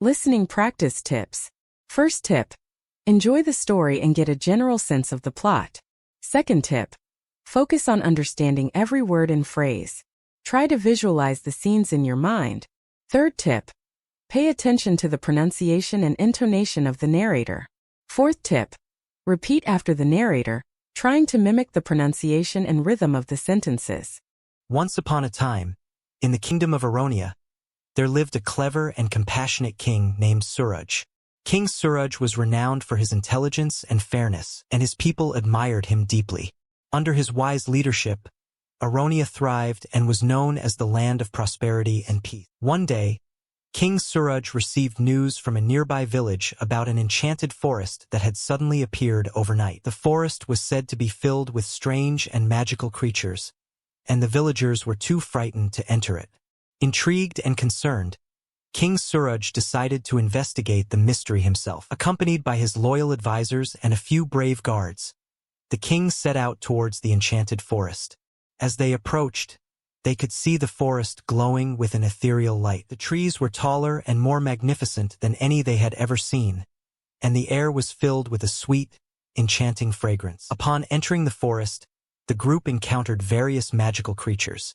Listening practice tips. First tip. Enjoy the story and get a general sense of the plot. Second tip. Focus on understanding every word and phrase. Try to visualize the scenes in your mind. Third tip. Pay attention to the pronunciation and intonation of the narrator. Fourth tip. Repeat after the narrator, trying to mimic the pronunciation and rhythm of the sentences. Once upon a time, in the kingdom of Aronia, there lived a clever and compassionate king named Suraj. King Suraj was renowned for his intelligence and fairness, and his people admired him deeply. Under his wise leadership, Aronia thrived and was known as the land of prosperity and peace. One day, King Suraj received news from a nearby village about an enchanted forest that had suddenly appeared overnight. The forest was said to be filled with strange and magical creatures, and the villagers were too frightened to enter it. Intrigued and concerned, King Suraj decided to investigate the mystery himself. Accompanied by his loyal advisors and a few brave guards, the king set out towards the enchanted forest. As they approached, they could see the forest glowing with an ethereal light. The trees were taller and more magnificent than any they had ever seen, and the air was filled with a sweet, enchanting fragrance. Upon entering the forest, the group encountered various magical creatures.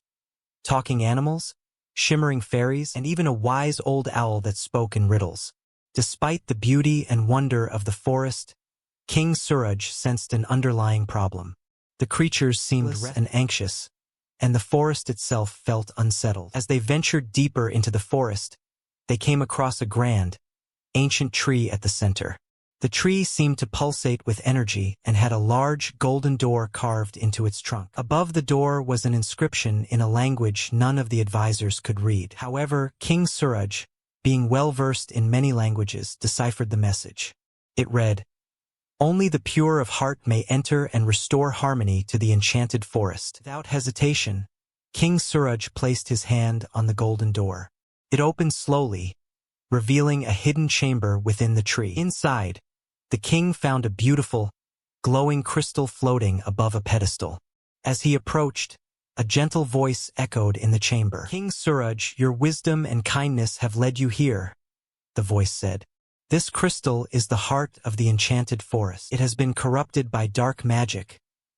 Talking animals, shimmering fairies, and even a wise old owl that spoke in riddles. Despite the beauty and wonder of the forest, King Suraj sensed an underlying problem. The creatures seemed restless and anxious, and the forest itself felt unsettled. As they ventured deeper into the forest, they came across a grand, ancient tree at the center. The tree seemed to pulsate with energy and had a large golden door carved into its trunk. Above the door was an inscription in a language none of the advisors could read. However, King Suraj, being well-versed in many languages, deciphered the message. It read, "Only the pure of heart may enter and restore harmony to the enchanted forest." Without hesitation, King Suraj placed his hand on the golden door. It opened slowly, revealing a hidden chamber within the tree. Inside, the king found a beautiful, glowing crystal floating above a pedestal. As he approached, a gentle voice echoed in the chamber. "King Suraj, your wisdom and kindness have led you here," the voice said. "This crystal is the heart of the enchanted forest. It has been corrupted by dark magic,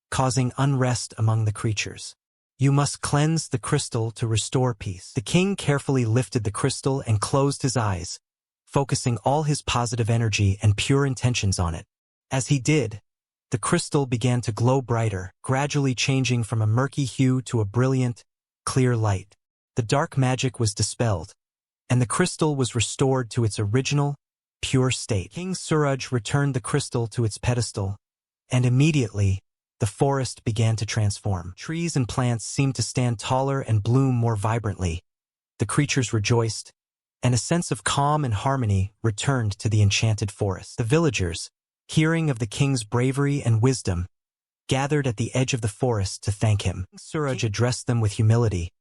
causing unrest among the creatures. You must cleanse the crystal to restore peace." The king carefully lifted the crystal and closed his eyes, focusing all his positive energy and pure intentions on it. As he did, the crystal began to glow brighter, gradually changing from a murky hue to a brilliant, clear light. The dark magic was dispelled, and the crystal was restored to its original, pure state. King Suraj returned the crystal to its pedestal, and immediately, the forest began to transform. Trees and plants seemed to stand taller and bloom more vibrantly. The creatures rejoiced, and a sense of calm and harmony returned to the enchanted forest. The villagers, hearing of the king's bravery and wisdom, gathered at the edge of the forest to thank him. King Suraj addressed them with humility,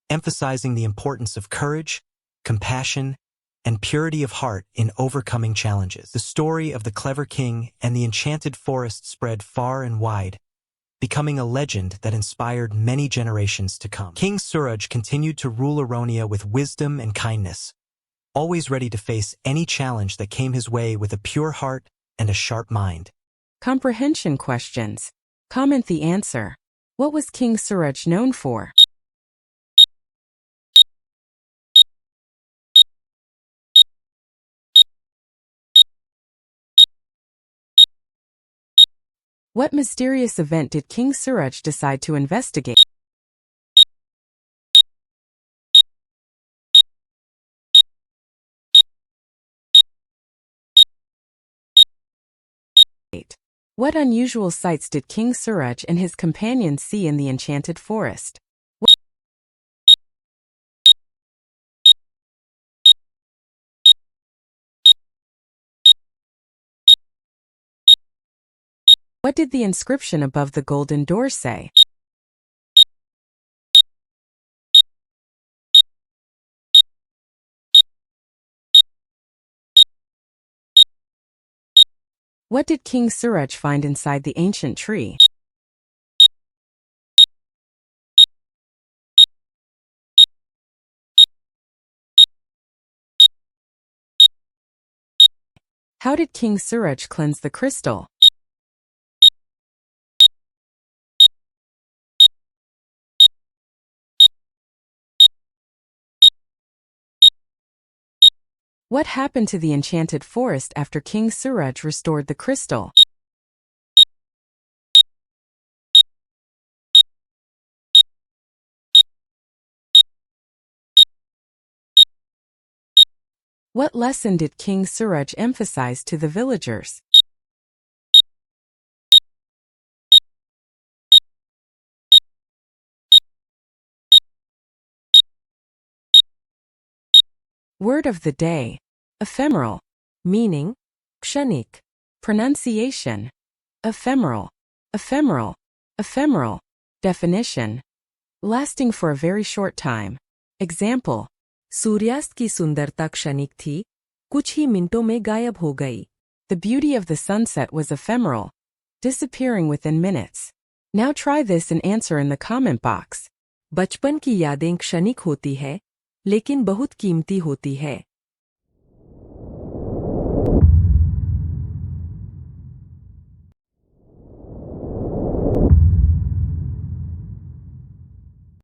emphasizing the importance of courage, compassion, and purity of heart in overcoming challenges. The story of the clever king and the enchanted forest spread far and wide, becoming a legend that inspired many generations to come. King Suraj continued to rule Aronia with wisdom and kindness, always ready to face any challenge that came his way with a pure heart and a sharp mind. Comprehension questions. Comment the answer. What was King Suraj known for? What mysterious event did King Suraj decide to investigate? What unusual sights did King Suraj and his companions see in the enchanted forest? What did the inscription above the golden door say? What did King Suraj find inside the ancient tree? How did King Suraj cleanse the crystal? What happened to the enchanted forest after King Suraj restored the crystal? What lesson did King Suraj emphasize to the villagers? Word of the day: ephemeral. Meaning: kshanik. Pronunciation: ephemeral, ephemeral, ephemeral. Definition: lasting for a very short time. Example: सूर्यास्त की सुंदरता क्षणिक थी, कुछ ही मिनटों में गायब हो गई. The beauty of the sunset was ephemeral, disappearing within minutes. Now try this and answer in the comment box. बचपन की यादें क्षणिक होती है, लेकिन बहुत कीमती होती है.